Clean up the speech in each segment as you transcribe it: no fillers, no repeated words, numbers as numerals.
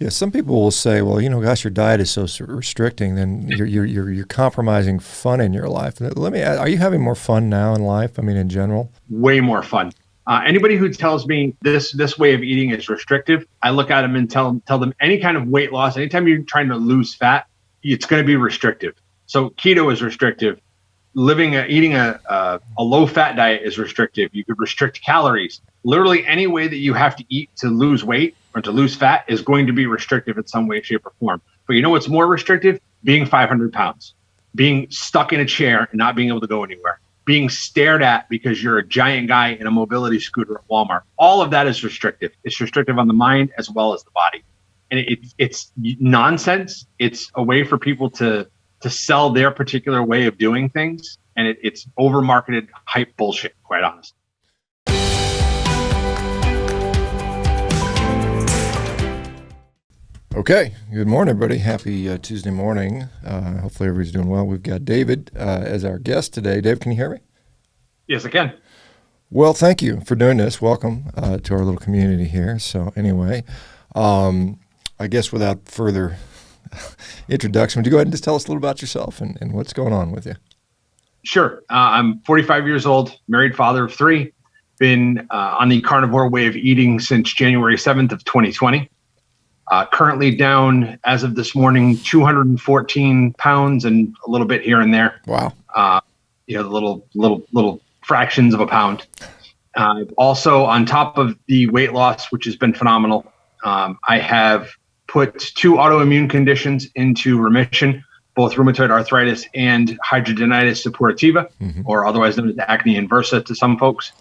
Yeah, some people will say, well, gosh, your diet is so restricting, then you're compromising fun in your life. Let me ask, are you having more fun now in life? I mean, in general? Way more fun. Anybody who tells me this way of eating is restrictive, I look at them and tell them any kind of weight loss, anytime you're trying to lose fat, it's going to be restrictive. So keto is restrictive. Eating a low fat diet is restrictive. You could restrict calories. Literally any way that you have to eat to lose weight or to lose fat is going to be restrictive in some way, shape, or form. But you know what's more restrictive? Being 500 pounds, being stuck in a chair and not being able to go anywhere, being stared at because you're a giant guy in a mobility scooter at Walmart. All of that is restrictive. It's restrictive on the mind as well as the body. And it's nonsense. It's a way for people to sell their particular way of doing things. And it's over-marketed hype bullshit, quite honestly. Okay. Good morning, everybody. Happy Tuesday morning. Hopefully everybody's doing well. We've got David as our guest today. Dave, can you hear me? Yes, I can. Well, thank you for doing this. Welcome to our little community here. So anyway, I guess without further introduction, would you go ahead and just tell us a little about yourself and what's going on with you? Sure. I'm 45 years old, married father of 3, been on the carnivore way of eating since January 7th of 2020. Currently down, as of this morning, 214 pounds and a little bit here and there. Wow. Little fractions of a pound. Also, on top of the weight loss, which has been phenomenal, I have put 2 autoimmune conditions into remission, both rheumatoid arthritis and hidradenitis suppurativa, or otherwise known as acne inversa to some folks,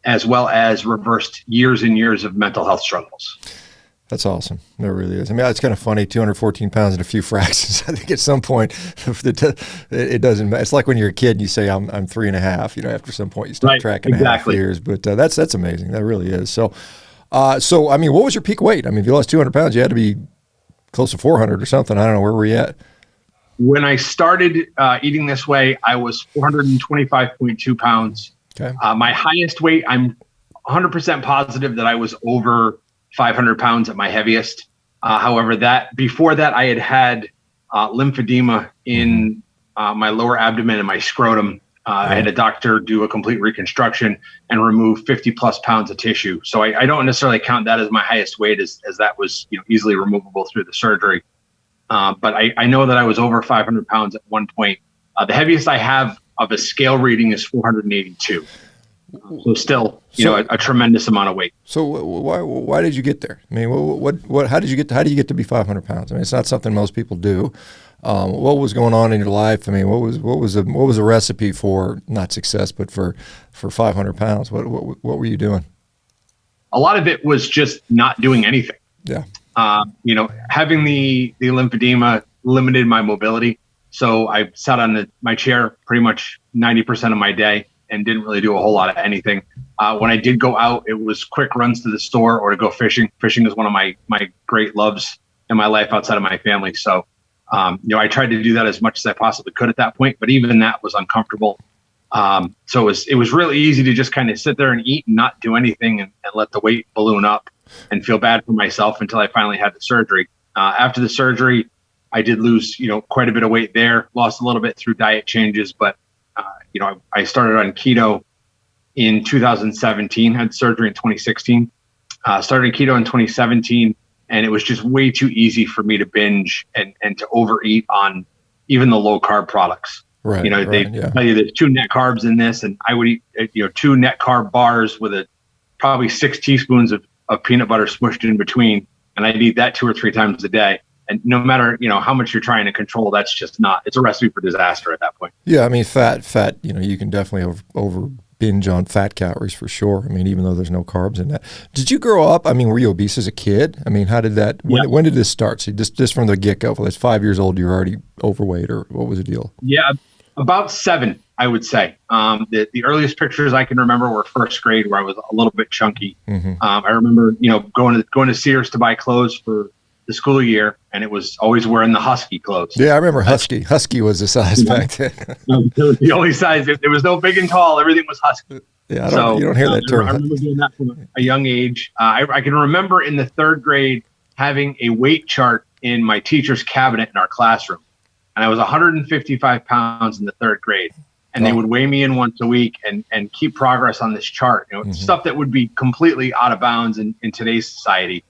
as well as reversed years and years of mental health struggles. That's awesome. That really is. I mean, it's kind of funny, 214 pounds and a few fractions. I think at some point, it doesn't matter. It's like when you're a kid and you say, I'm 3.5, after some point you start tracking exactly. half years. But that's amazing. That really is. So, I mean, what was your peak weight? I mean, if you lost 200 pounds, you had to be close to 400 or something. I don't know. Where were you at? When I started eating this way, I was 425.2 pounds. Okay. My highest weight, I'm 100% positive that I was over 500 pounds at my heaviest. However, before that, I had lymphedema in my lower abdomen and my scrotum. I had a doctor do a complete reconstruction and remove 50 plus pounds of tissue. So I don't necessarily count that as my highest weight, as that was easily removable through the surgery. But I know that I was over 500 pounds at one point. The heaviest I have of a scale reading is 482. So still, a tremendous amount of weight. So why did you get there? I mean, how did you get to be 500 pounds? I mean, it's not something most people do. What was going on in your life? I mean, what was the recipe for not success, but for 500 pounds? What were you doing? A lot of it was just not doing anything. Yeah. Having the lymphedema limited my mobility. So I sat on my chair pretty much 90% of my day and didn't really do a whole lot of anything. When I did go out, it was quick runs to the store or to go fishing. Fishing is one of my great loves in my life outside of my family. So, I tried to do that as much as I possibly could at that point, but even that was uncomfortable. So it was really easy to just kind of sit there and eat and not do anything and let the weight balloon up and feel bad for myself until I finally had the surgery. After the surgery, I did lose, quite a bit of weight there, lost a little bit through diet changes, but I started on keto in 2017, had surgery in 2016, started keto in 2017, and it was just way too easy for me to binge and to overeat on even the low carb products. Right. They tell you there's 2 net carbs in this, and I would eat, 2 net carb bars with probably 6 teaspoons of peanut butter smushed in between, and I'd eat that 2 or 3 times a day. And no matter, how much you're trying to control, that's just it's a recipe for disaster at that point. Yeah. I mean, fat, you can definitely over binge on fat calories for sure. I mean, even though there's no carbs in that. Did you grow up? I mean, were you obese as a kid? I mean, how did that, when did this start? So just from the get-go, well, it's 5 years old, you're already overweight, or what was the deal? Yeah, about 7, I would say. The earliest pictures I can remember were first grade, where I was a little bit chunky. I remember, going to Sears to buy clothes for the school year, and it was always wearing the Husky clothes. Yeah, I remember Husky. Husky was the size back then. It was the only size. There was no big and tall. Everything was Husky. Yeah, you don't hear that term. I remember doing that from a young age. I can remember in the 3rd grade, having a weight chart in my teacher's cabinet in our classroom. And I was 155 pounds in the third grade. And they would weigh me in once a week and keep progress on this chart. Stuff that would be completely out of bounds in today's society.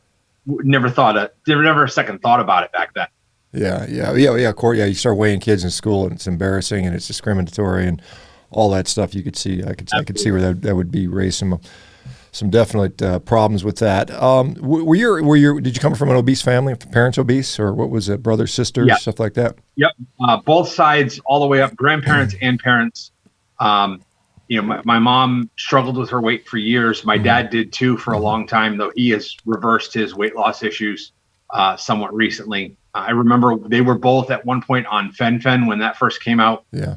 Never a second thought about it back then. Yeah. Court. Yeah, you start weighing kids in school, and it's embarrassing, and it's discriminatory, and all that stuff. You could see. I could see where that would be raise some definite problems with that. Did you come from an obese family? Parents obese, or what was it? Brothers, sisters, stuff like that? Yep. Both sides, all the way up, grandparents and parents. My mom struggled with her weight for years. My dad did too for a long time, though he has reversed his weight loss issues somewhat recently. I remember they were both at one point on fen when that first came out. Yeah.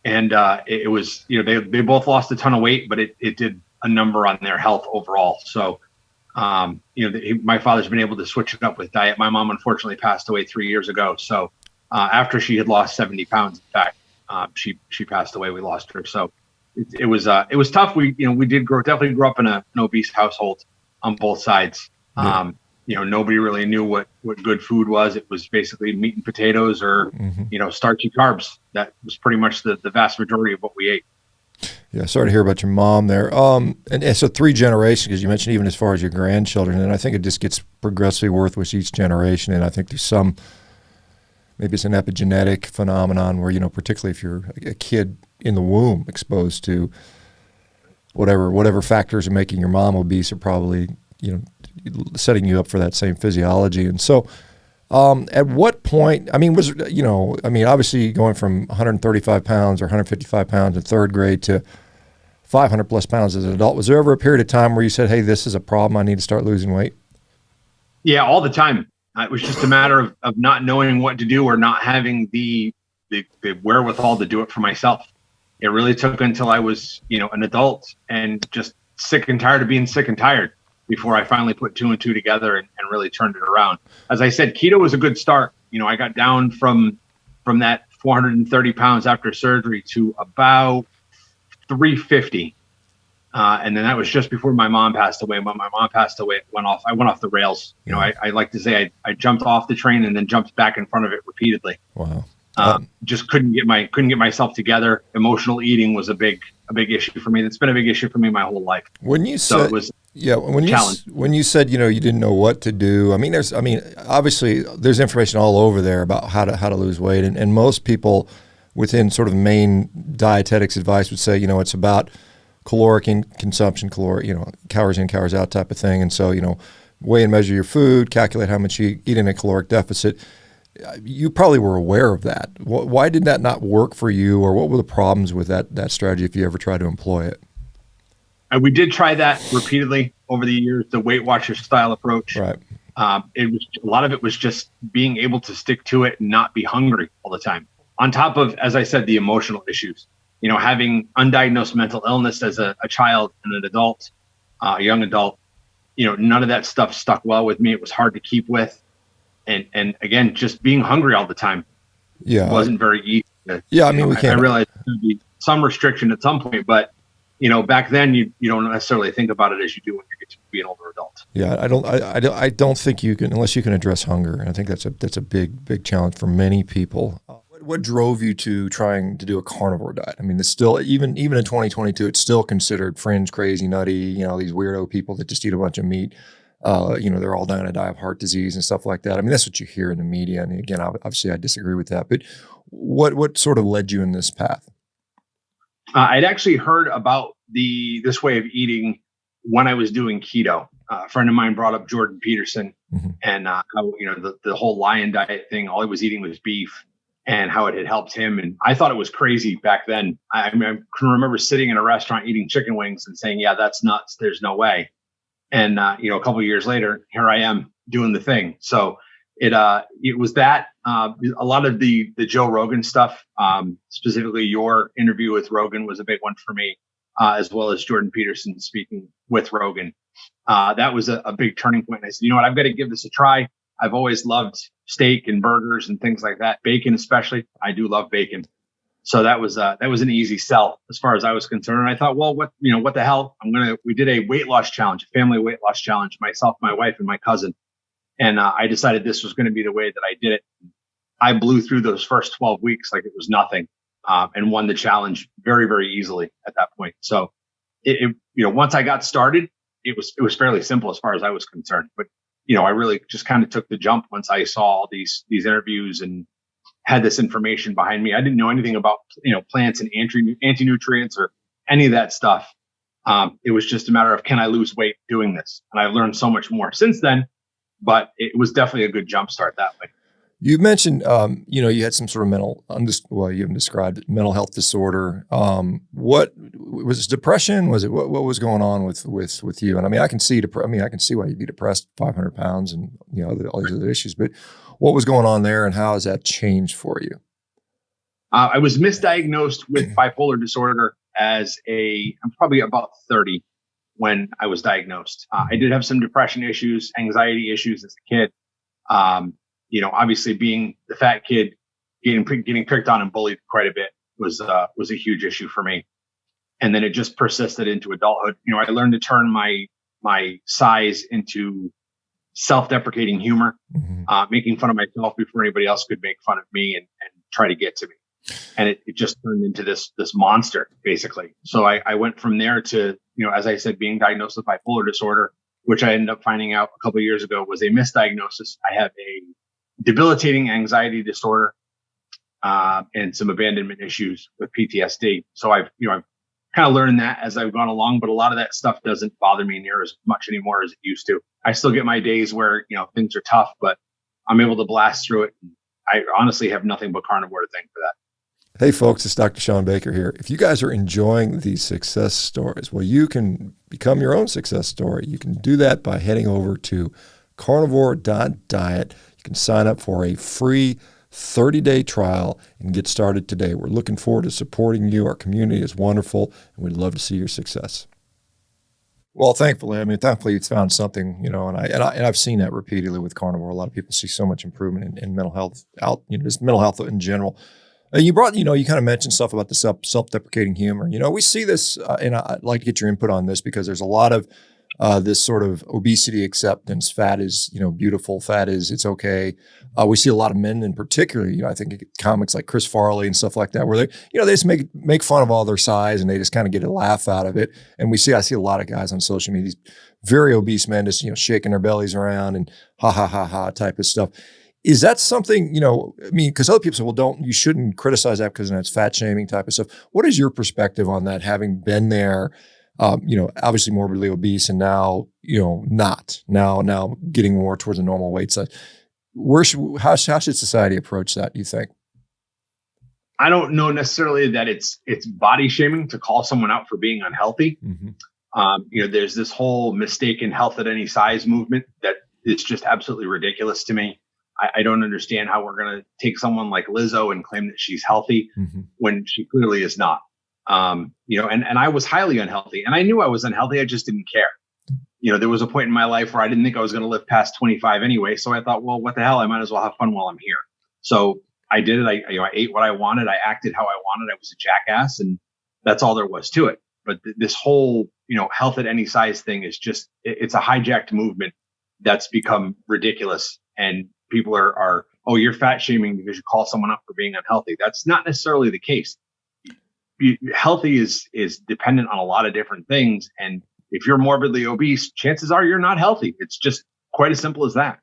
And it was, they both lost a ton of weight, but it did a number on their health overall. So, my father's been able to switch it up with diet. My mom unfortunately passed away 3 years ago. So after she had lost 70 pounds, in fact, she passed away. We lost her. So it was tough. We did definitely grew up in an obese household on both sides. Nobody really knew what good food was. It was basically meat and potatoes or, starchy carbs. That was pretty much the vast majority of what we ate. Yeah, sorry to hear about your mom there. And so 3 generations, because you mentioned even as far as your grandchildren, and I think it just gets progressively worse with each generation. And I think there's maybe it's an epigenetic phenomenon where, particularly if you're a kid in the womb exposed to whatever factors are making your mom obese are probably, setting you up for that same physiology. And so at what point, obviously going from 135 pounds or 155 pounds in third grade to 500 plus pounds as an adult, was there ever a period of time where you said, hey, this is a problem, I need to start losing weight? Yeah, all the time. It was just a matter of not knowing what to do or not having the wherewithal to do it for myself. It really took until I was, an adult and just sick and tired of being sick and tired before I finally put 2 and 2 together and really turned it around. As I said, keto was a good start. I got down from that 430 pounds after surgery to about 350. And then that was just before my mom passed away. When my mom passed away, I went off the rails. I like to say I jumped off the train and then jumped back in front of it repeatedly. Wow. Just couldn't get myself together. Emotional eating was a big issue for me. That's been a big issue for me my whole life. When you said, when you said, you didn't know what to do, obviously there's information all over there about how to lose weight. And most people within sort of main dietetics advice would say, it's about caloric consumption, calories in, calories out type of thing. And so, weigh and measure your food, calculate how much you eat in a caloric deficit. You probably were aware of that. Why did that not work for you, or what were the problems with that strategy if you ever tried to employ it? We did try that repeatedly over the years, the Weight Watchers style approach. Right. A lot of it was just being able to stick to it and not be hungry all the time. On top of, as I said, the emotional issues, having undiagnosed mental illness as a child and an adult, a young adult, none of that stuff stuck well with me. It was hard to keep with. And again, just being hungry all the time wasn't very easy. We can't. I realized there would be some restriction at some point, but back then you don't necessarily think about it as you do when you get to be an older adult. Yeah, I don't think you can, unless you can address hunger. And I think that's a big challenge for many people. What drove you to trying to do a carnivore diet? It's still, even in 2022, it's still considered fringe, crazy, nutty, these weirdo people that just eat a bunch of meat. They're all going to die of heart disease and stuff like that. That's what you hear in the media. And again, obviously I disagree with that, but what sort of led you in this path? I'd actually heard about this way of eating when I was doing keto. A friend of mine brought up Jordan Peterson and how, the whole lion diet thing, all he was eating was beef and how it had helped him. And I thought it was crazy back then. I can remember sitting in a restaurant eating chicken wings and saying, yeah, that's nuts. There's no way. And, a couple of years later, here I am doing the thing. So it was that, a lot of the Joe Rogan stuff, specifically your interview with Rogan was a big one for me, as well as Jordan Peterson speaking with Rogan. That was a big turning point. And I said, you know what, I've got to give this a try. I've always loved steak and burgers and things like that. Bacon, especially. I do love bacon. So that was an easy sell as far as I was concerned. And I thought, well, what the hell? We did a weight loss challenge, a family weight loss challenge, myself, my wife, and my cousin. And I decided this was going to be the way that I did it. I blew through those first 12 weeks like it was nothing, and won the challenge very, very easily at that point. So once I got started, it was fairly simple as far as I was concerned. But, I really just kind of took the jump once I saw all these interviews and had this information behind me. I didn't know anything about, plants and anti-nutrients or any of that stuff. It was just a matter of, can I lose weight doing this? And I've learned so much more since then, but it was definitely a good jump start that way. You mentioned, you had some sort of you haven't described it, mental health disorder. What was it? Depression? Was it what was going on with you? And I mean, I can see why you'd be depressed, 500 pounds, and all these other issues. But what was going on there, and how has that changed for you? I was misdiagnosed with bipolar disorder I'm probably about 30 when I was diagnosed. I did have some depression issues, anxiety issues as a kid. Obviously being the fat kid, getting picked on and bullied quite a bit was a huge issue for me. And then it just persisted into adulthood. I learned to turn my size into self-deprecating humor, making fun of myself before anybody else could make fun of me and try to get to me. And it just turned into this monster, basically. So I went from there to, as I said, being diagnosed with bipolar disorder, which I ended up finding out a couple of years ago was a misdiagnosis. I have a debilitating anxiety disorder, and some abandonment issues with PTSD. So I've kind of learned that as I've gone along, but a lot of that stuff doesn't bother me near as much anymore as it used to. I still get my days where, things are tough, but I'm able to blast through it. I honestly have nothing but carnivore to thank for that. Hey folks, it's Dr. ShawnBaker here. If you guys are enjoying these success stories, well, you can become your own success story. You can do that by heading over to Carnivore.diet. You can sign up for a free 30-day trial and get started today. We're looking forward to supporting you. Our community is wonderful, and we'd love to see your success. Well, thankfully it's found something, and I've seen that repeatedly with carnivore. A lot of people see so much improvement in mental health, just mental health in general. You brought, you kind of mentioned stuff about the self-deprecating humor. We see this, and I'd like to get your input on this because there's a lot of this sort of obesity acceptance. Fat is, beautiful. Fat is, it's okay. We see a lot of men in particular, I think comics like Chris Farley and stuff like that, where they just make fun of all their size and they just kind of get a laugh out of it. And I see a lot of guys on social media, these very obese men just, shaking their bellies around and ha, ha, ha, ha type of stuff. Is that something, because other people say, you shouldn't criticize that because that's fat shaming type of stuff. What is your perspective on that, having been there, obviously morbidly obese and now, not now getting more towards a normal weight size? How should society approach that, do you think? I don't know necessarily that it's body shaming to call someone out for being unhealthy. Mm-hmm. There's this whole mistaken health at any size movement that is just absolutely ridiculous to me. I don't understand how we're going to take someone like Lizzo and claim that she's healthy when she clearly is not. And I was highly unhealthy, and I knew I was unhealthy. I just didn't care. There was a point in my life where I didn't think I was going to live past 25 anyway. So I thought, well, what the hell? I might as well have fun while I'm here. So I did it. I ate what I wanted. I acted how I wanted. I was a jackass, and that's all there was to it. But this whole, health at any size thing is just, it's a hijacked movement that's become ridiculous. And people are, oh, you're fat shaming because you call someone up for being unhealthy. That's not necessarily the case. Healthy is dependent on a lot of different things. And if you're morbidly obese, chances are you're not healthy. It's just quite as simple as that.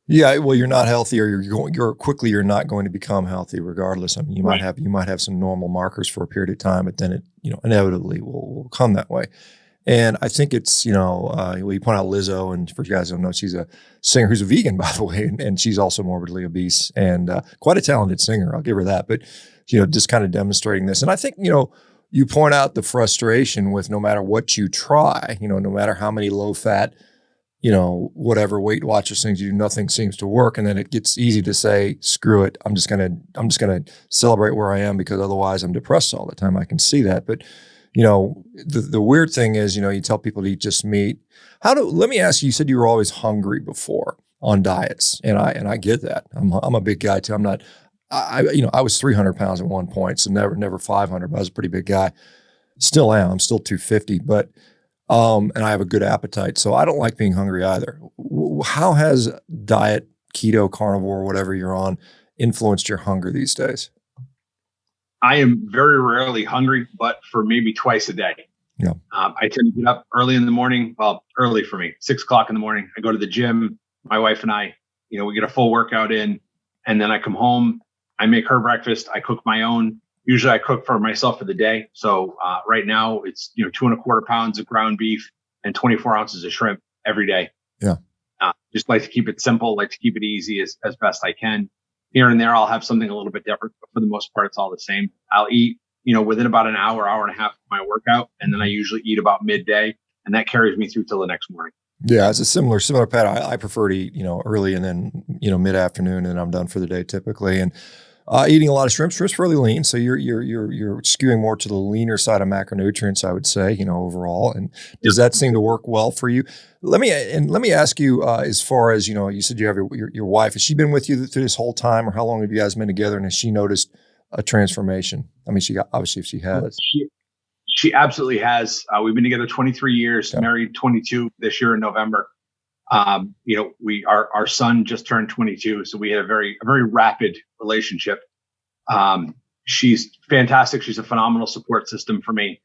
Yeah, well, you're not healthy, or you're not going to become healthy regardless. I mean, you might have some normal markers for a period of time, but then it, inevitably will come that way. And I think it's, you point out Lizzo, and for you guys who don't know, she's a singer who's a vegan, by the way, and she's also morbidly obese and quite a talented singer. I'll give her that. But, just kind of demonstrating this. And I think, you point out the frustration with no matter what you try, no matter how many low fat, whatever Weight Watchers things you do, nothing seems to work. And then it gets easy to say, screw it. I'm just going to celebrate where I am because otherwise I'm depressed all the time. I can see that. But, the weird thing is, you tell people to eat just meat. Let me ask you, you said you were always hungry before on diets. And I get that. I'm a big guy too. I was 300 pounds at one point, so never 500, but I was a pretty big guy. Still am. I'm still 250. But And I have a good appetite, so I don't like being hungry either. How has diet, keto, carnivore, whatever you're on, influenced your hunger these days? I am very rarely hungry, but for maybe twice a day. Yeah. I tend to get up early in the morning. Well, early for me, 6 o'clock in the morning. I go to the gym. My wife and I, we get a full workout in, and then I come home. I make her breakfast. I cook my own. Usually I cook for myself for the day. So right now it's, 2¼ pounds of ground beef and 24 ounces of shrimp every day. Yeah. Just like to keep it simple, like to keep it easy as best I can. Here and there, I'll have something a little bit different, but for the most part, it's all the same. I'll eat, within about an hour, hour and a half of my workout. And then I usually eat about midday, and that carries me through till the next morning. Yeah, it's a similar pattern. I prefer to eat, early and then, mid-afternoon, and I'm done for the day typically. And eating a lot of shrimp. Shrimp's fairly lean, so you're skewing more to the leaner side of macronutrients, I would say, overall. And does that seem to work well for you? Let me ask you, as far as you said you have your wife. Has she been with you through this whole time, or how long have you guys been together? And has she noticed a transformation? I mean, obviously if she has. She absolutely has. We've been together 23 years, married 22 this year in November. Our son just turned 22, so we had a very rapid relationship. She's fantastic. She's a phenomenal support system for me.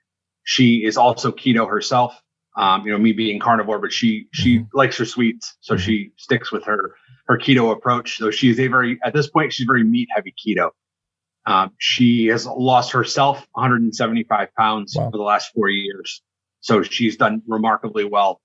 She is also keto herself. Me being carnivore, but she likes her sweets, so she sticks with her keto approach. So at this point, she's very meat heavy keto. She has lost herself 175 pounds over the last 4 years. So she's done remarkably well.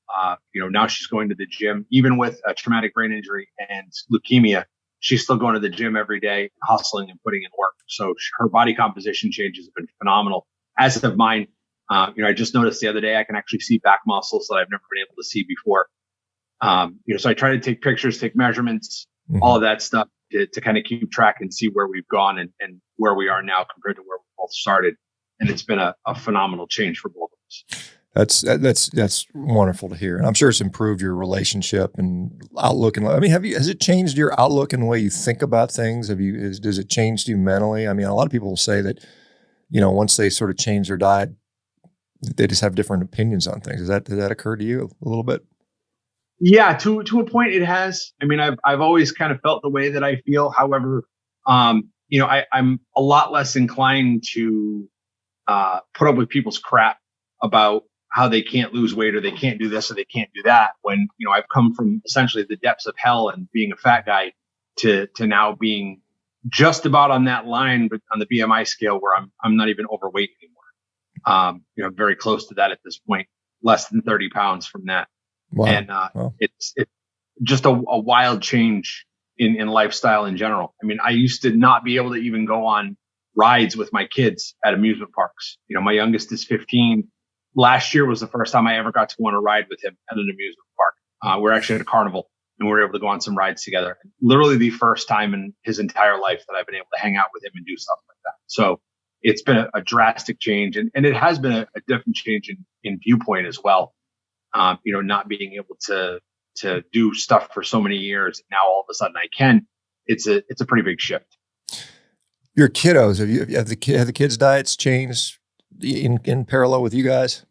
Now she's going to the gym, even with a traumatic brain injury and leukemia. She's still going to the gym every day, hustling and putting in work. So her body composition changes have been phenomenal, as have mine. I just noticed the other day I can actually see back muscles that I've never been able to see before. So I try to take pictures, take measurements, all of that stuff to kind of keep track and see where we've gone and where we are now compared to where we both started. And it's been a phenomenal change for both of us. That's wonderful to hear, and I'm sure it's improved your relationship and outlook. And I mean, has it changed your outlook and the way you think about things? Does it change you mentally? I mean, a lot of people will say that, once they sort of change their diet, they just have different opinions on things. Did that occur to you a little bit? Yeah, to a point it has. I mean, I've always kind of felt the way that I feel. However, I'm a lot less inclined to put up with people's crap about how they can't lose weight or they can't do this or they can't do that, when I've come from essentially the depths of hell and being a fat guy to now being just about on that line, but on the BMI scale where I'm not even overweight anymore. Very close to that at this point, less than 30 pounds from that. Wow. And it's just a wild change in lifestyle in general. I mean, I used to not be able to even go on rides with my kids at amusement parks. My youngest is 15. Last year was the first time I ever got to go on a ride with him at an amusement park. We're actually at a carnival, and we were able to go on some rides together. Literally the first time in his entire life that I've been able to hang out with him and do stuff like that. So it's been a drastic change, and it has been a different change in viewpoint as well. Not being able to do stuff for so many years. Now all of a sudden I can. It's a pretty big shift. Your kiddos, have the kids' diets changed in parallel with you guys?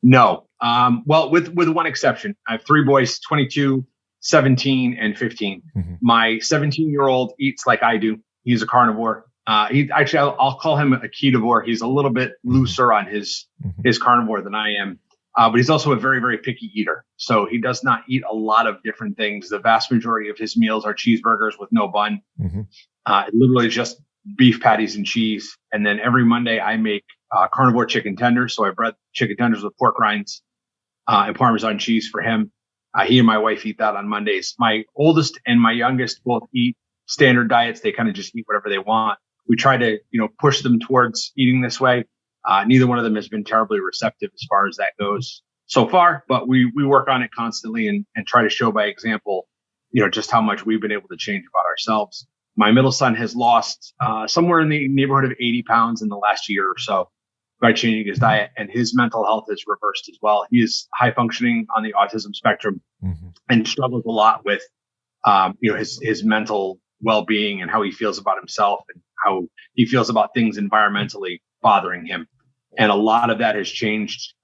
No. Well, with one exception. I have 3 boys, 22, 17, and 15. Mm-hmm. My 17-year-old eats like I do. He's a carnivore. I'll call him a ketovore. He's a little bit looser on his carnivore than I am. But he's also a very, very picky eater. So he does not eat a lot of different things. The vast majority of his meals are cheeseburgers with no bun. Mm-hmm. Literally just beef patties and cheese. And then every Monday I make carnivore chicken tenders. So I bread chicken tenders with pork rinds and Parmesan cheese for him. He and my wife eat that on Mondays. My oldest and my youngest both eat standard diets. They kind of just eat whatever they want. We try to, push them towards eating this way. Neither one of them has been terribly receptive as far as that goes so far, but we work on it constantly and try to show by example, just how much we've been able to change about ourselves. My middle son has lost somewhere in the neighborhood of 80 pounds in the last year or so by changing his diet, and his mental health is reversed as well. He is high functioning on the autism spectrum and struggles a lot with, his mental well-being and how he feels about himself and how he feels about things environmentally bothering him. And a lot of that has changed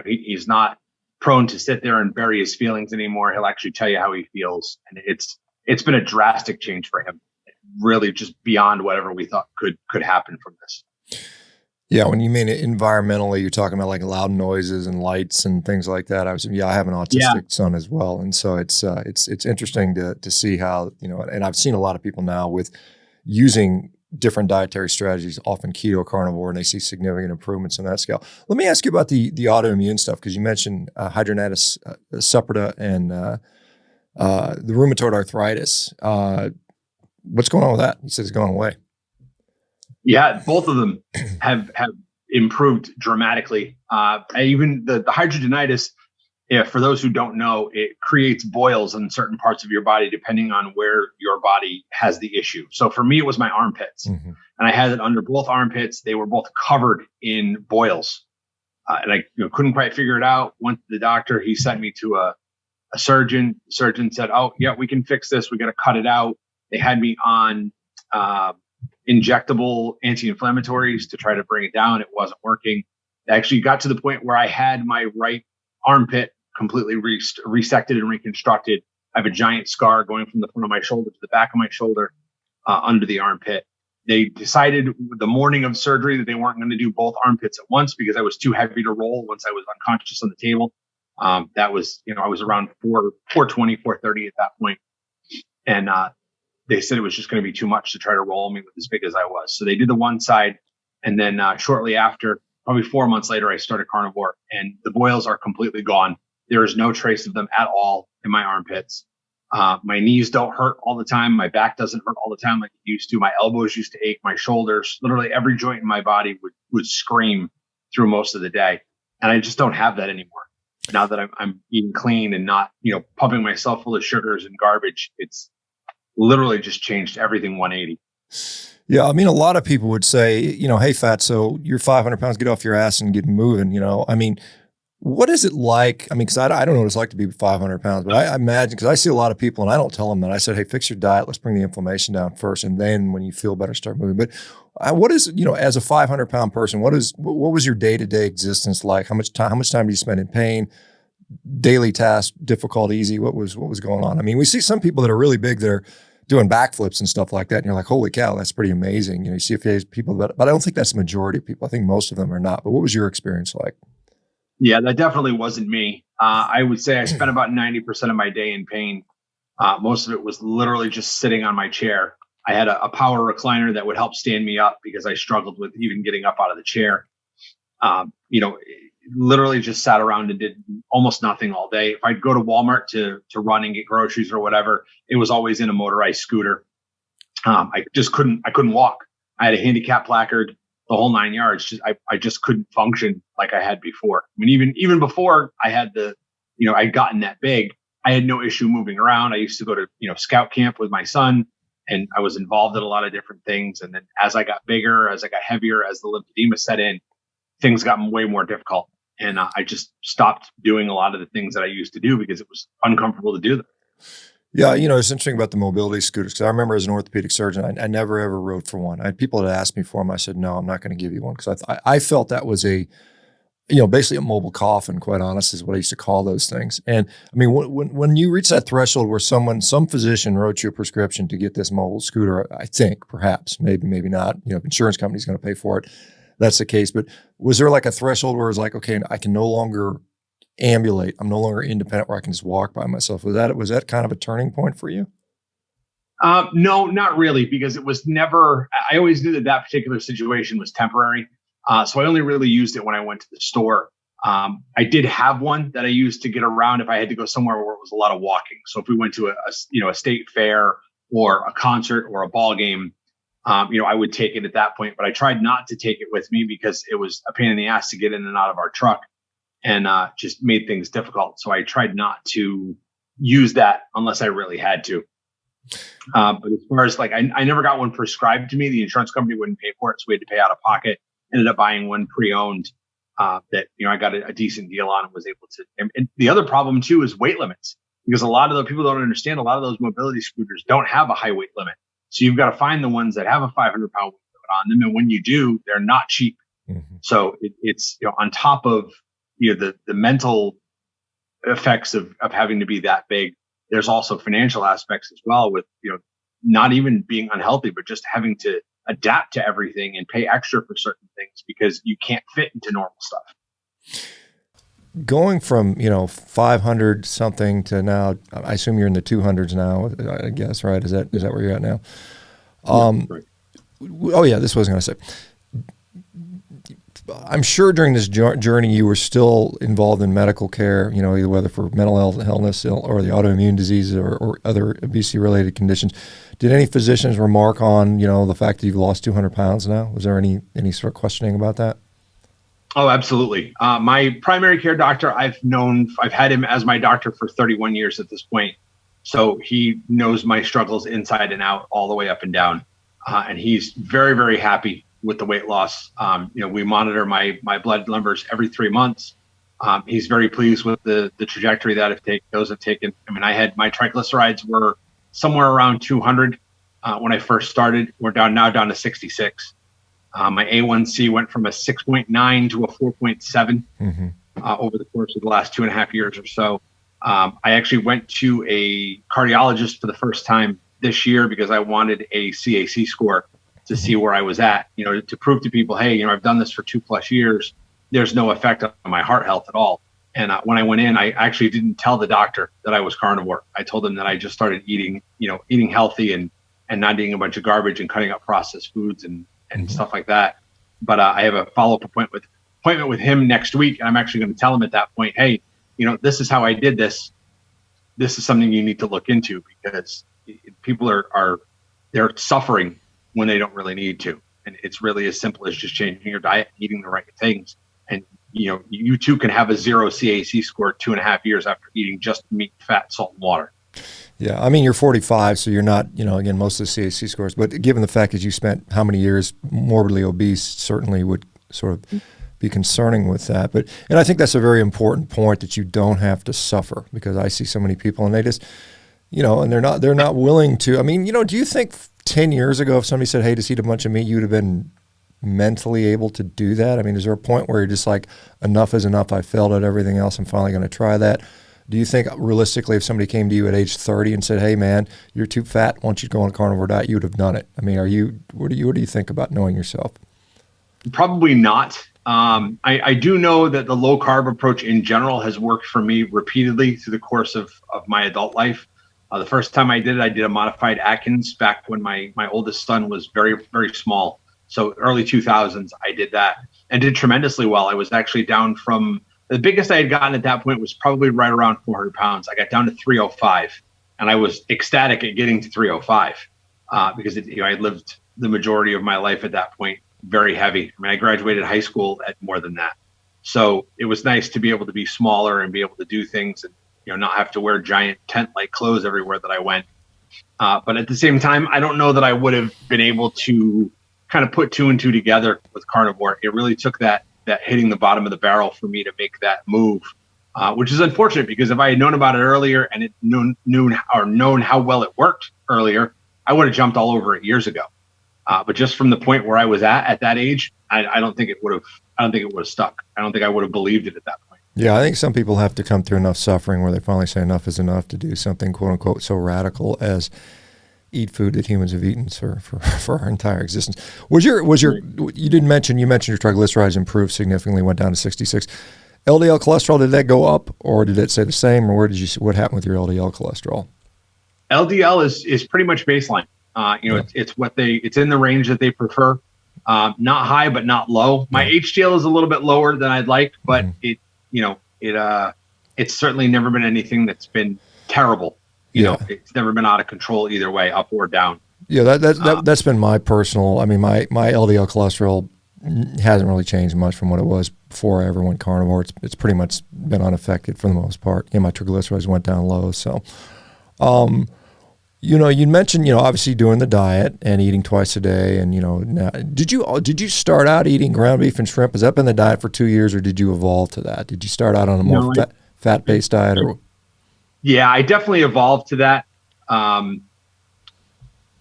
he's not prone to sit there and bury his feelings anymore. He'll actually tell you how he feels. And it's been a drastic change for him, really just beyond whatever we thought could happen from this. Yeah, when you mean it environmentally, you're talking about like loud noises and lights and things like that. I have an autistic son as well, and so it's interesting to see how, and I've seen a lot of people now with using different dietary strategies, often keto, carnivore, and they see significant improvements in that scale. Let me ask you about the autoimmune stuff, because you mentioned hidradenitis suppurativa and the rheumatoid arthritis. What's going on with that? You said it's going away. Yeah, both of them have improved dramatically. Even the hidradenitis, for those who don't know, it creates boils in certain parts of your body depending on where your body has the issue. So for me, it was my armpits, and I had it under both armpits. They were both covered in boils, and I couldn't quite figure it out. Went to the doctor. He sent me to a surgeon. The surgeon said, "Oh, yeah, we can fix this. We got to cut it out." They had me on injectable anti-inflammatories to try to bring it down. It wasn't working. It actually got to the point where I had my right armpit completely resected and reconstructed. I have a giant scar going from the front of my shoulder to the back of my shoulder under the armpit. They decided the morning of surgery that they weren't going to do both armpits at once because I was too heavy to roll once I was unconscious on the table. That was, I was around 420, 430 at that point. And they said it was just going to be too much to try to roll me with as big as I was. So they did the one side. And then shortly after, probably 4 months later, I started carnivore, and the boils are completely gone. There is no trace of them at all in my armpits. My knees don't hurt all the time. My back doesn't hurt all the time like it used to. My elbows used to ache. My shoulders, literally every joint in my body would scream through most of the day. And I just don't have that anymore. Now that I'm eating clean and not, pumping myself full of sugars and garbage, it's literally just changed everything 180. Yeah, I mean, a lot of people would say, hey, Fatso, you're 500 pounds, get off your ass and get moving. I mean, what is it like? I mean, because I don't know what it's like to be 500 pounds, but I imagine, because I see a lot of people and I don't tell them that. I said, hey, fix your diet. Let's bring the inflammation down first. And then when you feel better, start moving. But what is, as a 500 pound person, what was your day-to-day existence like? How much time do you spend in pain? Daily tasks, difficult, easy? What was going on? I mean, we see some people that are really big that are doing backflips and stuff like that. And you're like, holy cow, that's pretty amazing. You see a few people, but I don't think that's the majority of people. I think most of them are not. But what was your experience like? Yeah, that definitely wasn't me. I would say I spent about 90% of my day in pain. Most of it was literally just sitting on my chair. I had a power recliner that would help stand me up because I struggled with even getting up out of the chair. Literally just sat around and did almost nothing all day. If I'd go to Walmart to run and get groceries or whatever, it was always in a motorized scooter. I couldn't walk. I had a handicap placard, the whole 9 yards. I just couldn't function like I had before. I mean, even before I had I'd gotten that big, I had no issue moving around. I used to go to, scout camp with my son, and I was involved in a lot of different things. And then as I got bigger, as I got heavier, as the lymphedema set in, things got way more difficult. And I just stopped doing a lot of the things that I used to do because it was uncomfortable to do them. Yeah, it's interesting about the mobility scooters. Because I remember as an orthopedic surgeon, I never ever rode for one. I had people that asked me for them. I said, no, I'm not going to give you one, because I felt that was basically a mobile coffin, quite honest, is what I used to call those things. And I mean, when you reach that threshold where some physician wrote you a prescription to get this mobile scooter, I think perhaps, maybe not, if insurance company's going to pay for it, that's the case. But was there like a threshold where it was like, okay, I can no longer ambulate, I'm no longer independent, where I can just walk by myself? Was that kind of a turning point for you? No, not really, because it was never, I always knew that particular situation was temporary. So I only really used it when I went to the store. I did have one that I used to get around if I had to go somewhere where it was a lot of walking. So if we went to a state fair or a concert or a ball game, I would take it at that point, but I tried not to take it with me because it was a pain in the ass to get in and out of our truck, and just made things difficult. So I tried not to use that unless I really had to. But as far as I never got one prescribed to me. The insurance company wouldn't pay for it, so we had to pay out of pocket. Ended up buying one pre-owned that I got a decent deal on and was able to. And the other problem too is weight limits, because a lot of the people don't understand. A lot of those mobility scooters don't have a high weight limit. So you've got to find the ones that have a 500 pound weight limit on them. And when you do, they're not cheap. Mm-hmm. So it's, on top of, the mental effects of having to be that big. There's also financial aspects as well with, not even being unhealthy, but just having to adapt to everything and pay extra for certain things because you can't fit into normal stuff. Going from, 500 something to now, I assume you're in the 200s now, I guess, right? Is that where you're at now? Right. Oh yeah, this was going to say, I'm sure during this journey you were still involved in medical care, either whether for mental illness or the autoimmune diseases or other obesity-related conditions. Did any physicians remark on, the fact that you've lost 200 pounds now? Was there any sort of questioning about that? Oh, absolutely. My primary care doctor, I've had him as my doctor for 31 years at this point. So he knows my struggles inside and out, all the way up and down. And he's very, very happy with the weight loss. We monitor my blood numbers every 3 months. He's very pleased with the trajectory that those have taken. I mean, my triglycerides were somewhere around 200 when I first started. We're down to 66. My A1C went from a 6.9 to a 4.7 over the course of the last 2.5 years or so. I actually went to a cardiologist for the first time this year because I wanted a CAC score to see where I was at, to prove to people, hey, I've done this for 2+ years. There's no effect on my heart health at all. And when I went in, I actually didn't tell the doctor that I was carnivore. I told him that I just started eating healthy and not eating a bunch of garbage and cutting out processed foods and stuff like that. But I have a follow-up appointment with him next week. And I'm actually going to tell him at that point, hey, this is how I did this. This is something you need to look into because people they're suffering when they don't really need to. And it's really as simple as just changing your diet, eating the right things. And, you too can have a 0 CAC score 2.5 years after eating just meat, fat, salt, and water. Yeah. I mean, you're 45, so you're not, again, most of the CAC scores, but given the fact that you spent how many years morbidly obese, certainly would sort of be concerning with that. And I think that's a very important point that you don't have to suffer, because I see so many people and they just, and they're not willing to. I mean, do you think 10 years ago, if somebody said, hey, just eat a bunch of meat, you'd have been mentally able to do that? I mean, is there a point where you're just like, enough is enough, I failed at everything else, I'm finally going to try that? Do you think realistically, if somebody came to you at age 30 and said, hey man, you're too fat, why don't you go on a carnivore diet, you would have done it? I mean, what do you think about knowing yourself? Probably not. I do know that the low carb approach in general has worked for me repeatedly through the course of my adult life. The first time I did it, I did a modified Atkins back when my oldest son was very, very small. So early 2000s, I did that and did tremendously well. I was actually down from, the biggest I had gotten at that point was probably right around 400 pounds. I got down to 305 and I was ecstatic at getting to 305 because I lived the majority of my life at that point very heavy. I mean, I graduated high school at more than that. So it was nice to be able to be smaller and be able to do things and, not have to wear giant tent-like clothes everywhere that I went. But at the same time, I don't know that I would have been able to kind of put 2 and 2 together with carnivore. It really took that hitting the bottom of the barrel for me to make that move, which is unfortunate because if I had known about it earlier and it known how well it worked earlier, I would have jumped all over it years ago. But just from the point where I was at that age, I don't think it would have stuck. I don't think I would have believed it at that point. Yeah, I think some people have to come through enough suffering where they finally say enough is enough to do something quote unquote so radical as eat food that humans have eaten for our entire existence. You mentioned your triglycerides improved significantly, went down to 66. LDL cholesterol, did that go up or did it stay the same, or what happened with your LDL cholesterol? LDL is pretty much baseline. It's in the range that they prefer. Not high, but not low. My HDL is a little bit lower than I'd like, but it's certainly never been anything that's been terrible. It's never been out of control either way, up or down. Yeah, that's been my personal. I mean, my LDL cholesterol hasn't really changed much from what it was before I ever went carnivore. It's pretty much been unaffected for the most part. My triglycerides went down low. So, you mentioned obviously doing the diet and eating twice a day, and now, did you start out eating ground beef and shrimp? Has that been the diet for 2 years, or did you evolve to that? Did you start out on a more fat-based diet, or? Yeah, I definitely evolved to that.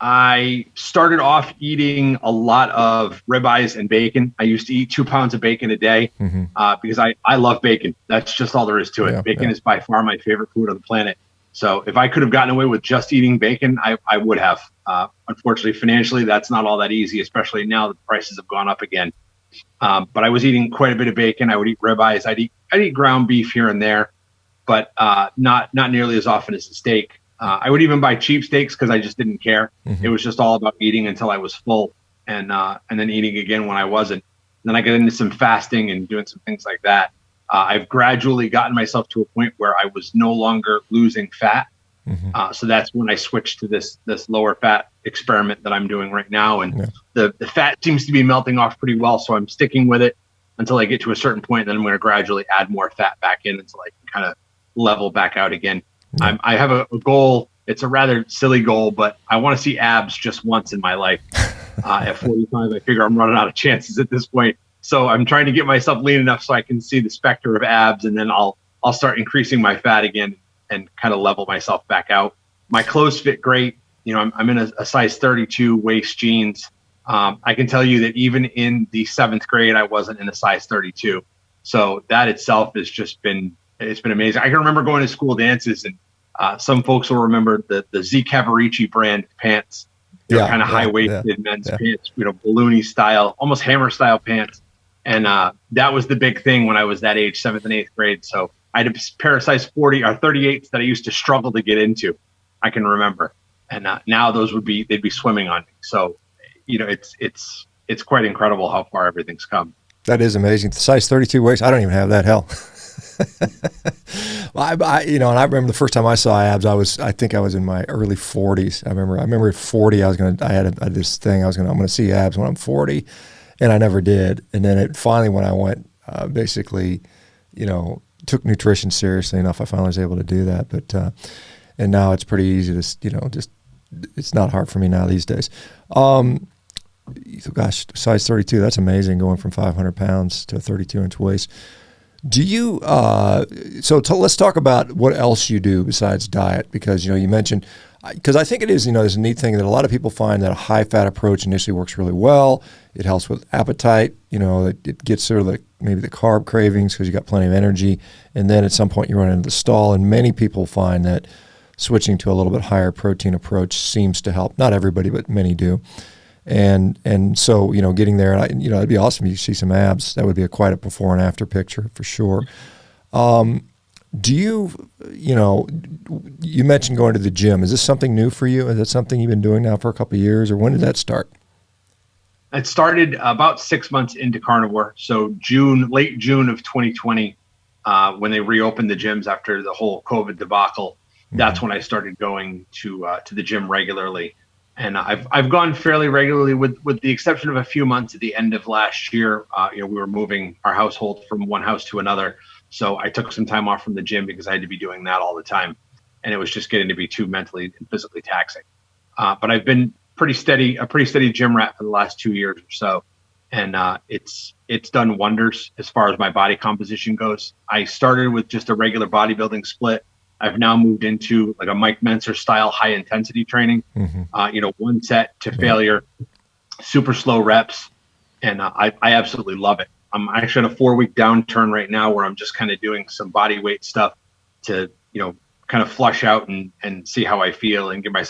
I started off eating a lot of ribeyes and bacon. I used to eat 2 pounds of bacon a day because I love bacon. That's just all there is to it. Yeah, Bacon yeah. is by far my favorite food on the planet. So if I could have gotten away with just eating bacon, I would have. Unfortunately, financially, that's not all that easy, especially now that the prices have gone up again. But I was eating quite a bit of bacon. I would eat ribeyes. I'd eat ground beef here and there, but not nearly as often as the steak. I would even buy cheap steaks because I just didn't care. It was just all about eating until I was full, and then eating again when I wasn't. And then I got into some fasting and doing some things like that. I've gradually gotten myself to a point where I was no longer losing fat. So that's when I switched to this lower fat experiment that I'm doing right now. And the fat seems to be melting off pretty well. So I'm sticking with it until I get to a certain point. Then I'm going to gradually add more fat back in until I can kind of level back out again. I have a goal. It's a rather silly goal, but I want to see abs just once in my life. At 45, I figure I'm running out of chances at this point. So I'm trying to get myself lean enough so I can see the specter of abs, and then I'll start increasing my fat again and kind of level myself back out. My clothes fit great. You know, I'm in a size 32 waist jeans. I can tell you that even in the 7th grade, I wasn't in a size 32. So that itself has just been, it's been amazing. I can remember going to school dances, and some folks will remember the Z Cavarici brand pants. They're kind of high-waisted men's pants, you know, balloony style, almost hammer style pants. And that was the big thing when I was that age, 7th and 8th grade. So I had a pair of size 40 or 38s that I used to struggle to get into. I can remember. And now those they'd be swimming on me. So, you know, it's quite incredible how far everything's come. That is amazing. The size 32 waist, I don't even have that. Hell. Well, and I remember the first time I saw abs, I think I was in my early 40s. I remember at 40, I had this thing, I'm going to see abs when I'm 40, and I never did. And then finally, when I went, basically, you know, took nutrition seriously enough, I finally was able to do that. But, and now it's pretty easy to, you know, it's not hard for me now these days. Gosh, size 32, that's amazing, going from 500 pounds to a 32-inch waist. Do you, let's talk about what else you do besides diet, because, you know, you mentioned, because I think it is, you know, there's a neat thing that a lot of people find that a high fat approach initially works really well. It helps with appetite, you know, it gets sort of maybe the carb cravings because you got plenty of energy. And then at some point you run into the stall, and many people find that switching to a little bit higher protein approach seems to help. Not everybody, but many do. And so, you know, getting there, and you know, it'd be awesome if you see some abs. That would be quite a before and after picture for sure. Do you know, you mentioned going to the gym. Is this something new for you? Is that something you've been doing now for a couple of years, or when did that start? It started about 6 months into carnivore. So late June of 2020, when they reopened the gyms after the whole COVID debacle, that's when I started going to the gym regularly. And I've gone fairly regularly, with the exception of a few months at the end of last year. You know, we were moving our household from one house to another, so I took some time off from the gym because I had to be doing that all the time, and it was just getting to be too mentally and physically taxing. But I've been a pretty steady gym rat for the last 2 years or so, and it's done wonders as far as my body composition goes. I started with just a regular bodybuilding split. I've now moved into like a Mike Mentzer style high intensity training, you know, 1 set to failure, super slow reps. And I absolutely love it. I'm actually in a 4-week downturn right now where I'm just kind of doing some body weight stuff to, you know, kind of flush out and see how I feel and give my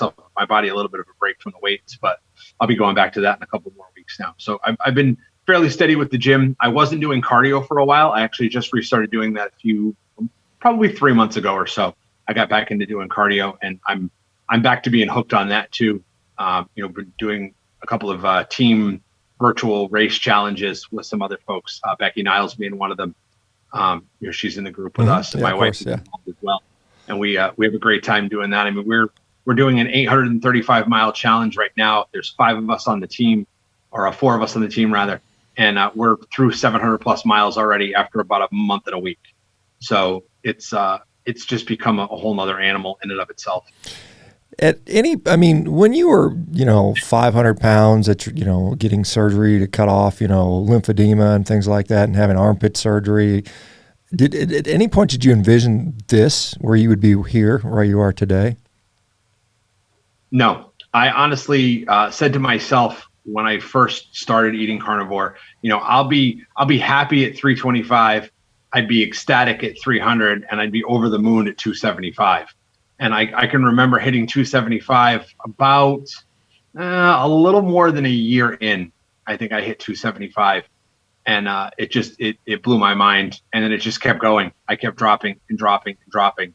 body a little bit of a break from the weights. But I'll be going back to that in a couple more weeks now. So I've been fairly steady with the gym. I wasn't doing cardio for a while. I actually just restarted doing that probably 3 months ago or so. I got back into doing cardio, and I'm back to being hooked on that too. You know, been doing a couple of team virtual race challenges with some other folks. Becky Niles being one of them. You know, she's in the group with us, and my wife is involved as well. And we have a great time doing that. I mean, we're doing an 835-mile challenge right now. There's 5 of us on the team, or 4 of us on the team rather, and we're through 700 plus miles already after about a month and a week. So it's just become a whole nother animal in and of itself. When you were, you know, 500 pounds, you know, getting surgery to cut off, you know, lymphedema and things like that, and having armpit surgery, at any point did you envision this, where you would be here, where you are today? No, I honestly said to myself when I first started eating carnivore, I'll be happy at 325. I'd be ecstatic at 300, and I'd be over the moon at 275. And I can remember hitting 275 about a little more than a year in. I think I hit 275, and it blew my mind. And then it just kept going. I kept dropping and dropping and dropping.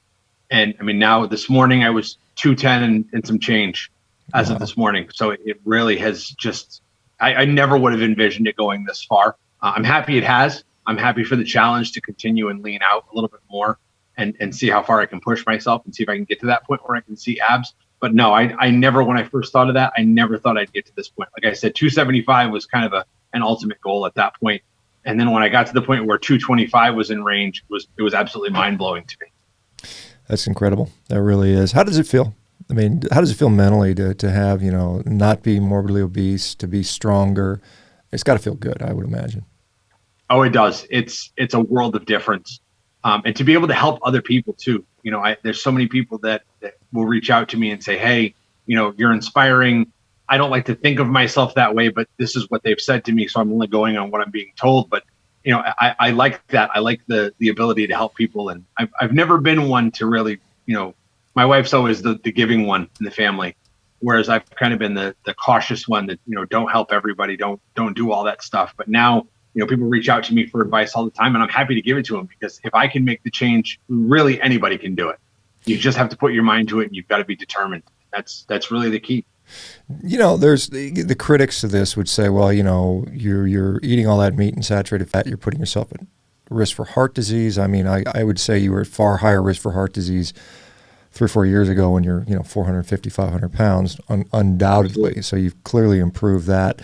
And I mean, now this morning I was 210 and some change as of this morning. So it really has just, I never would have envisioned it going this far. I'm happy it has. I'm happy for the challenge to continue and lean out a little bit more and see how far I can push myself and see if I can get to that point where I can see abs. But no, I never, when I first thought of that, I never thought I'd get to this point. Like I said, 275 was kind of an ultimate goal at that point. And then when I got to the point where 225 was in range, it was absolutely mind blowing to me. That's incredible. That really is. How does it feel? I mean, how does it feel mentally to have, not be morbidly obese, to be stronger? It's got to feel good, I would imagine. Oh, it does. It's a world of difference. And to be able to help other people too. There's so many people that will reach out to me and say, hey, you're inspiring. I don't like to think of myself that way, but this is what they've said to me. So I'm only going on what I'm being told. But, I like that. I like the ability to help people. And I've never been one to really, my wife's always the giving one in the family, whereas I've kind of been the cautious one that, don't help everybody, don't do all that stuff. But now, people reach out to me for advice all the time, and I'm happy to give it to them, because if I can make the change, really anybody can do it. You just have to put your mind to it, and you've got to be determined. That's really the key. There's the critics of this would say, well, you're eating all that meat and saturated fat, you're putting yourself at risk for heart disease. I mean, I would say you were at far higher risk for heart disease 3 or 4 years ago when you're 450, 500 pounds, undoubtedly. So you've clearly improved that.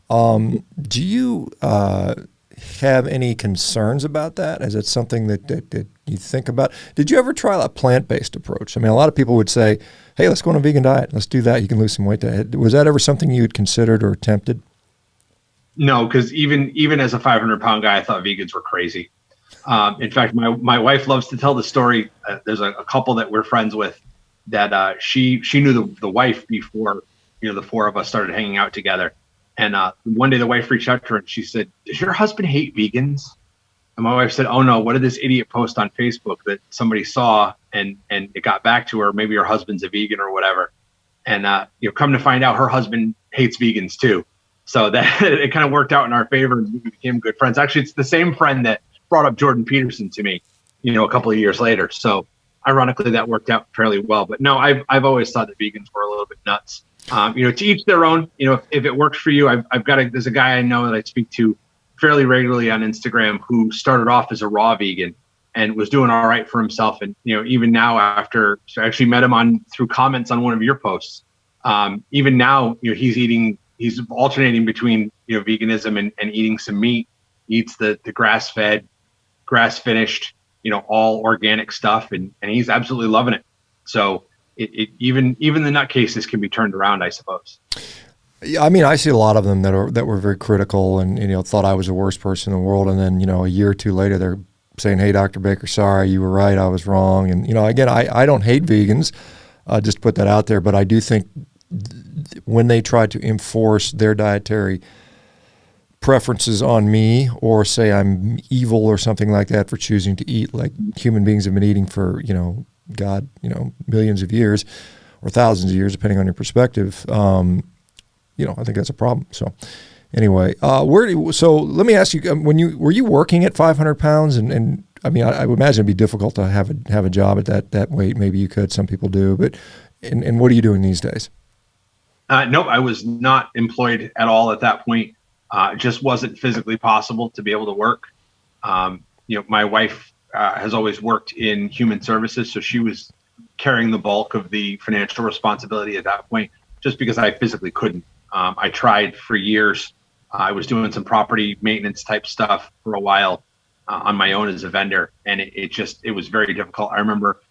Do you have any concerns about that? Is it something that you think about? Did you ever try a plant-based approach? I mean, a lot of people would say, hey, let's go on a vegan diet. Let's do that. You can lose some weight. Was that ever something you had considered or attempted? No, because even as a 500-pound guy, I thought vegans were crazy. In fact, my wife loves to tell the story. There's a couple that we're friends with that she knew the wife before the four of us started hanging out together. And one day the wife reached out to her and she said, does your husband hate vegans? And my wife said, oh no, what did this idiot post on Facebook that somebody saw and it got back to her? Maybe her husband's a vegan or whatever. And come to find out, her husband hates vegans too. So that it kind of worked out in our favor and we became good friends. Actually, it's the same friend that brought up Jordan Peterson to me, a couple of years later. So ironically, that worked out fairly well. But no, I've always thought that vegans were a little bit nuts. To each their own. If it works for you, there's a guy I know that I speak to fairly regularly on Instagram who started off as a raw vegan and was doing all right for himself. And even now, after I actually met him through comments on one of your posts, even now, he's alternating between veganism and eating some meat. He eats the grass-fed, grass-finished, all organic stuff, and he's absolutely loving it. So even the nutcases can be turned around, I suppose. Yeah, I mean, I see a lot of them that were very critical and thought I was the worst person in the world, and then a year or two later they're saying, "Hey, Dr. Baker, sorry, you were right, I was wrong." And again, I don't hate vegans, just to put that out there, but I do think when they try to enforce their dietary preferences on me, or say I'm evil or something like that for choosing to eat like human beings have been eating for God, millions of years or thousands of years, depending on your perspective. I think that's a problem. So anyway, so let me ask you, were you working at 500 pounds? And I mean, I would imagine it'd be difficult to have a job at that weight. Maybe you could, some people do, but, and what are you doing these days? Nope, I was not employed at all at that point. It just wasn't physically possible to be able to work. My wife has always worked in human services, so she was carrying the bulk of the financial responsibility at that point, just because I physically couldn't. I tried for years. I was doing some property maintenance type stuff for a while on my own as a vendor, and it was very difficult. I remember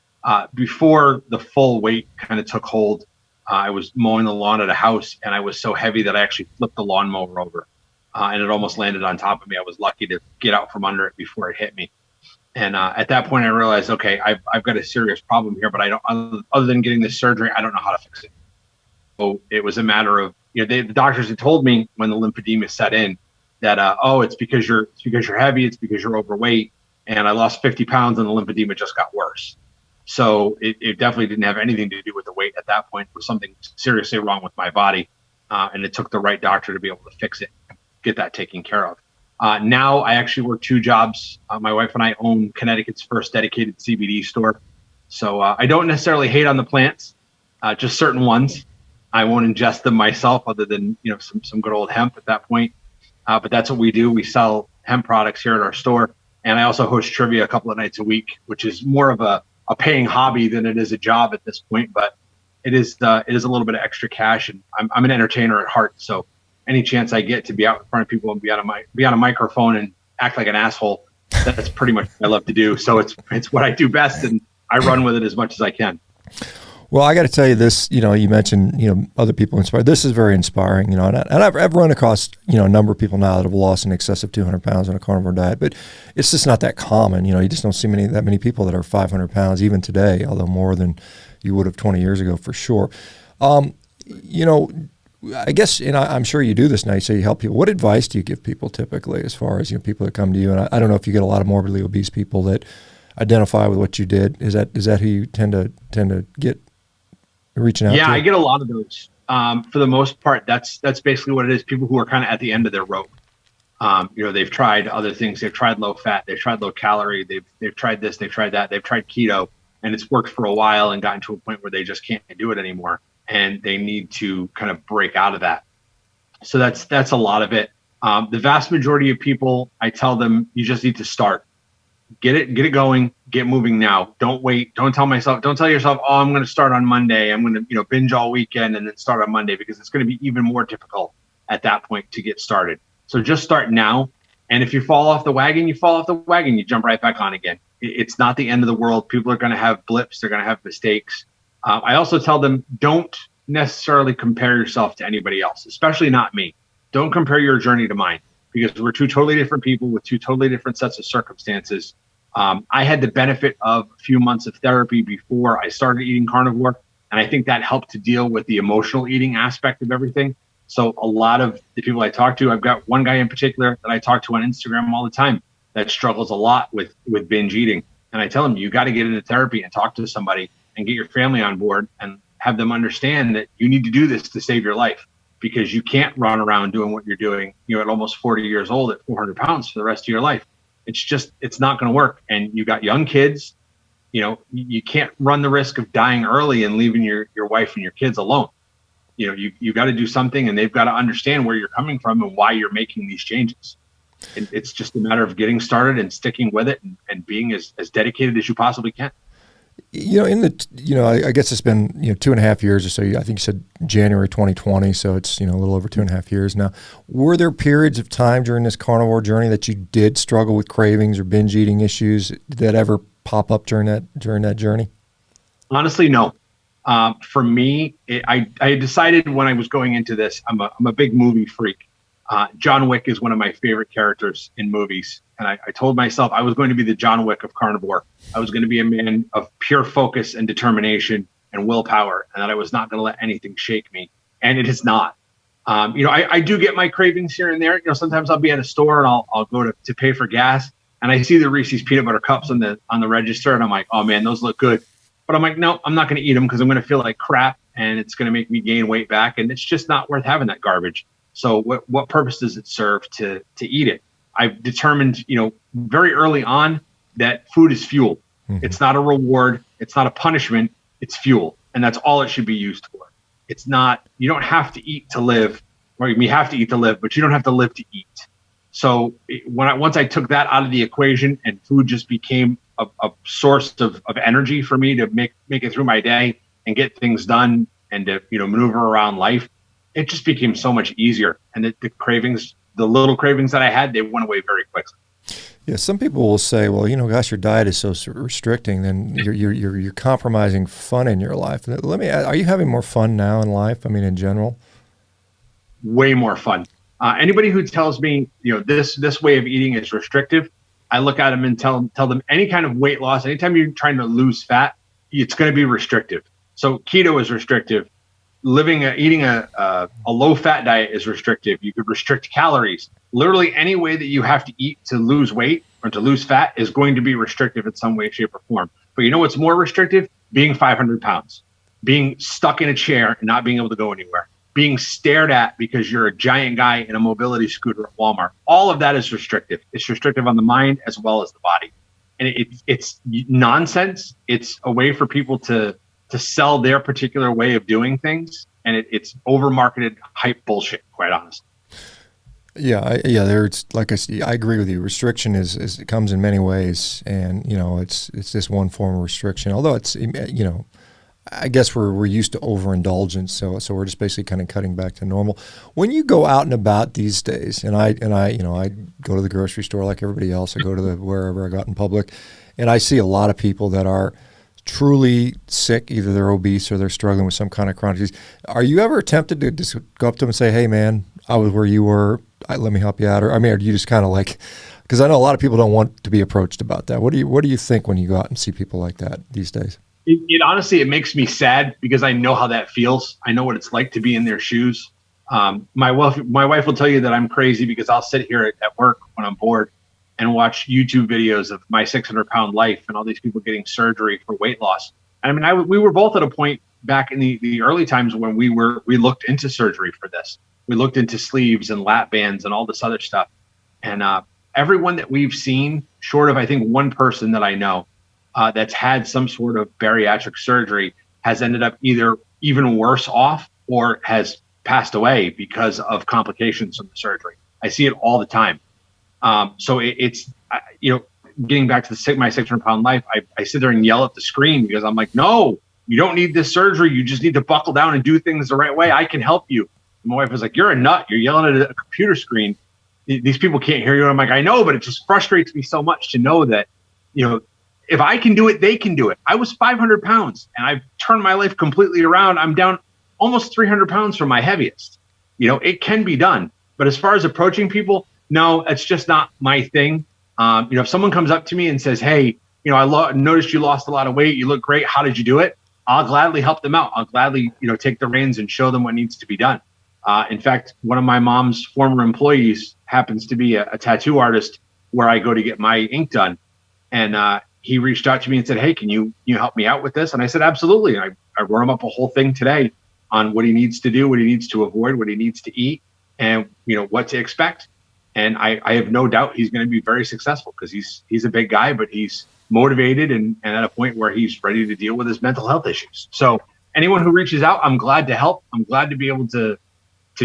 before the full weight kind of took hold, I was mowing the lawn at a house, and I was so heavy that I actually flipped the lawnmower over, and it almost landed on top of me. I was lucky to get out from under it before it hit me. And at that point, I realized, okay, I've got a serious problem here, but I don't. Other than getting this surgery, I don't know how to fix it. it was a matter of, the doctors had told me when the lymphedema set in that, it's because you're heavy, it's because you're overweight. And I lost 50 pounds and the lymphedema just got worse. So it definitely didn't have anything to do with the weight at that point. It was something seriously wrong with my body. And it took the right doctor to be able to fix it, get that taken care of. Now I actually work 2 jobs. My wife and I own Connecticut's first dedicated CBD store. So I don't necessarily hate on the plants, just certain ones. I won't ingest them myself other than, some good old hemp at that point. But that's what we do. We sell hemp products here at our store. And I also host trivia a couple of nights a week, which is more of a paying hobby than it is a job at this point. But it is a little bit of extra cash. And I'm an entertainer at heart. So any chance I get to be out in front of people and be on a microphone and act like an asshole, that's pretty much what I love to do. So it's what I do best. And I run with it as much as I can. Well, I got to tell you this, you mentioned, other people inspire. This is very inspiring, and I've run across, a number of people now that have lost in excess of 200 pounds on a carnivore diet, but it's just not that common. You just don't see that many people that are 500 pounds even today, although more than you would have 20 years ago for sure. I guess, and I'm sure you do this now, you say you help people. What advice do you give people typically as far as, people that come to you? And I don't know if you get a lot of morbidly obese people that identify with what you did. Is that who you tend to get reaching out to? Yeah, I get a lot of those. For the most part, that's basically what it is. People who are kind of at the end of their rope. They've tried other things. They've tried low fat. They've tried low calorie. They've tried this. They've tried that. They've tried keto, and it's worked for a while and gotten to a point where they just can't do it anymore, and they need to kind of break out of that. So that's a lot of it. The vast majority of people, I tell them, you just need to start. Get it going, get moving now. Don't wait. Don't tell yourself, oh, I'm going to start on Monday. I'm going to, binge all weekend and then start on Monday, because it's going to be even more difficult at that point to get started. So just start now. And if you fall off the wagon, you jump right back on again. It's not the end of the world. People are going to have blips. They're going to have mistakes. I also tell them, don't necessarily compare yourself to anybody else, especially not me. Don't compare your journey to mine, because we're 2 totally different people with 2 totally different sets of circumstances. I had the benefit of a few months of therapy before I started eating carnivore, and I think that helped to deal with the emotional eating aspect of everything. So a lot of the people I talk to, I've got one guy in particular that I talk to on Instagram all the time that struggles a lot with binge eating. And I tell him, you got to get into therapy and talk to somebody and get your family on board and have them understand that you need to do this to save your life, because you can't run around doing what you're doing, at almost 40 years old at 400 pounds for the rest of your life. It's not going to work. And you got young kids, you can't run the risk of dying early and leaving your wife and your kids alone. You got to do something, and they've got to understand where you're coming from and why you're making these changes. And it's just a matter of getting started and sticking with it and being as dedicated as you possibly can. I guess it's been, 2.5 years or so. I think you said January 2020. So it's, a little over 2.5 years now. Were there periods of time during this carnivore journey that you did struggle with cravings or binge eating issues? Did that ever pop up during that journey? Honestly, no. For me, I decided when I was going into this, I'm a big movie freak. John Wick is one of my favorite characters in movies. And I told myself I was going to be the John Wick of carnivore. I was going to be a man of pure focus and determination and willpower, and that I was not going to let anything shake me. And it is not. I do get my cravings here and there. Sometimes I'll be at a store and I'll go to pay for gas, and I see the Reese's peanut butter cups on the register, and I'm like, oh man, those look good. But I'm like, no, I'm not going to eat them because I'm going to feel like crap, and it's going to make me gain weight back, and it's just not worth having that garbage. So what purpose does it serve to eat it? I've determined, very early on that food is fuel. Mm-hmm. It's not a reward. It's not a punishment. It's fuel. And that's all it should be used for. It's not, you don't have to eat to live, or you have to eat to live, but you don't have to live to eat. So once I took that out of the equation and food just became a source of energy for me to make it through my day and get things done and to, maneuver around life, it just became so much easier. And the cravings, the little cravings that I had, they went away very quickly. Yeah, some people will say, well, gosh, your diet is so restricting, then you're compromising fun in your life. Let me ask, are you having more fun now in life? I mean, in general? Way more fun. Anybody who tells me, this way of eating is restrictive, I look at them and tell them any kind of weight loss, anytime you're trying to lose fat, it's going to be restrictive. So keto is restrictive. eating a low fat diet is restrictive. You could restrict calories. Literally any way that you have to eat to lose weight or to lose fat is going to be restrictive in some way, shape, or form. But you know what's more restrictive? Being 500 pounds, being stuck in a chair and not being able to go anywhere, being stared at because you're a giant guy in a mobility scooter at Walmart. All of that is restrictive. It's restrictive on the mind as well as the body. And it's nonsense. It's a way for people to sell their particular way of doing things. And it's over-marketed hype bullshit, quite honestly. Yeah, there's like I agree with you. Restriction is it comes in many ways, and it's just one form of restriction. Although it's I guess we're used to overindulgence, so we're just basically kind of cutting back to normal. When you go out and about these days, and I go to the grocery store like everybody else. I go to wherever I got in public, and I see a lot of people that are truly sick. Either they're obese or they're struggling with some kind of chronic disease. Are you ever tempted to just go up to them and say, "Hey, man, I was where you were. Let me help you out," or do you just kind of like? Because I know a lot of people don't want to be approached about that. What do you think when you go out and see people like that these days? It honestly, it makes me sad because I know how that feels. I know what it's like to be in their shoes. My wife will tell you that I'm crazy because I'll sit here at work when I'm bored and watch YouTube videos of my 600-pound life and all these people getting surgery for weight loss. And I mean, we were both at a point back in the early times when we looked into surgery for this. We looked into sleeves and lap bands and all this other stuff. And everyone that we've seen, short of I think one person that I know, that's had some sort of bariatric surgery, has ended up either even worse off or has passed away because of complications from the surgery. I see it all the time. So it's getting back to my 600-pound life, I sit there and yell at the screen because I'm like, no, you don't need this surgery. You just need to buckle down and do things the right way. I can help you. And my wife was like, you're a nut. You're yelling at a computer screen. These people can't hear you. And I'm like, I know, but it just frustrates me so much to know that, if I can do it, they can do it. I was 500 pounds and I've turned my life completely around. I'm down almost 300 pounds from my heaviest. It can be done. But as far as approaching people, no, it's just not my thing. If someone comes up to me and says, hey, I noticed you lost a lot of weight. You look great. How did you do it? I'll gladly help them out. I'll gladly, take the reins and show them what needs to be done. In fact, one of my mom's former employees happens to be a tattoo artist where I go to get my ink done. And he reached out to me and said, hey, can you help me out with this? And I said, absolutely. And I wrote him up a whole thing today on what he needs to do, what he needs to avoid, what he needs to eat, and what to expect. And I have no doubt he's going to be very successful because he's a big guy, but he's motivated and at a point where he's ready to deal with his mental health issues. So anyone who reaches out, I'm glad to help. I'm glad to be able to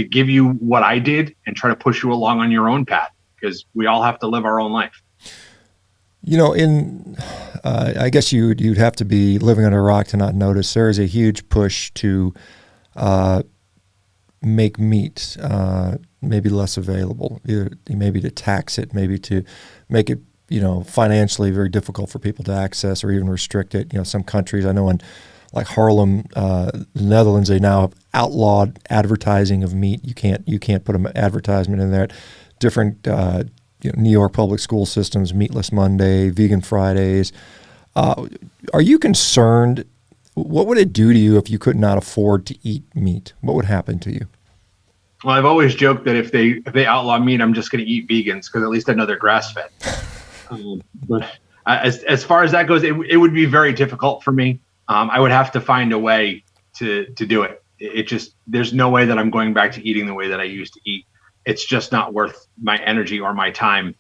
give you what I did and try to push you along on your own path because we all have to live our own life. I guess you'd have to be living on a rock to not notice there is a huge push to make meat maybe less available, either maybe to tax it, maybe to make it financially very difficult for people to access or even restrict it. Some countries, I know in like Haarlem, the Netherlands, they now have outlawed advertising of meat. You can't put an advertisement in there. Different New York public school systems, Meatless Monday, Vegan Fridays. Are you concerned? What would it do to you if you could not afford to eat meat? What would happen to you? Well, I've always joked that if they outlaw meat, I'm just going to eat vegans because at least I know they're grass-fed. But as far as that goes, it would be very difficult for me. I would have to find a way to do it. There's no way that I'm going back to eating the way that I used to eat. It's just not worth my energy or my time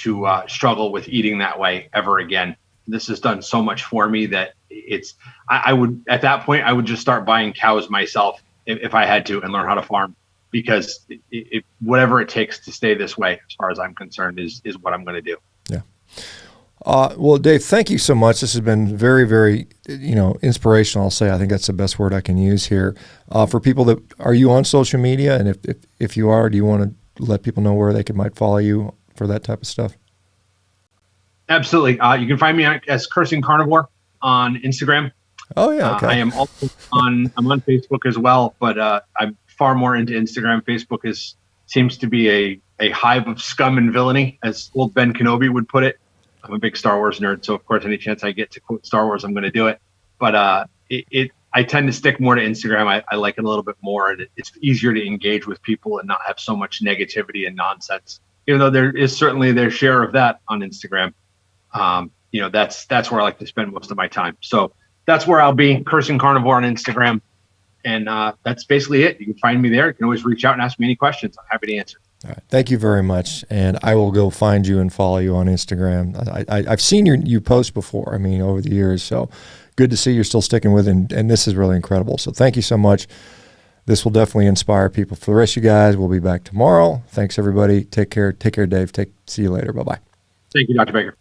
to struggle with eating that way ever again. This has done so much for me that I would, at that point, I would just start buying cows myself if I had to and learn how to farm because whatever it takes to stay this way, as far as I'm concerned, is what I'm going to do. Yeah. Well, Dave, thank you so much. This has been very, very, inspirational. I'll say I think that's the best word I can use here. For people are you on social media? And if you are, do you want to let people know where they might follow you for that type of stuff? Absolutely. You can find me as Cursing Carnivore on Instagram. Oh yeah. Okay. I am also I'm on Facebook as well, but I'm far more into Instagram. Facebook seems to be a hive of scum and villainy, as old Ben Kenobi would put it. I'm a big Star Wars nerd, so of course, any chance I get to quote Star Wars, I'm going to do it. But I tend to stick more to Instagram. I like it a little bit more, and it's easier to engage with people and not have so much negativity and nonsense. Even though there is certainly their share of that on Instagram, that's where I like to spend most of my time. So that's where I'll be, Cursing Carnivore on Instagram, and that's basically it. You can find me there. You can always reach out and ask me any questions. I'm happy to answer. All right. Thank you very much, and I will go find you and follow you on Instagram. I've seen you post before. I mean, over the years, so good to see you're still sticking with it, and this is really incredible. So thank you so much. This will definitely inspire people. For the rest of you guys, we'll be back tomorrow. Thanks, everybody. Take care. Take care, Dave. See you later. Bye-bye. Thank you, Dr. Baker.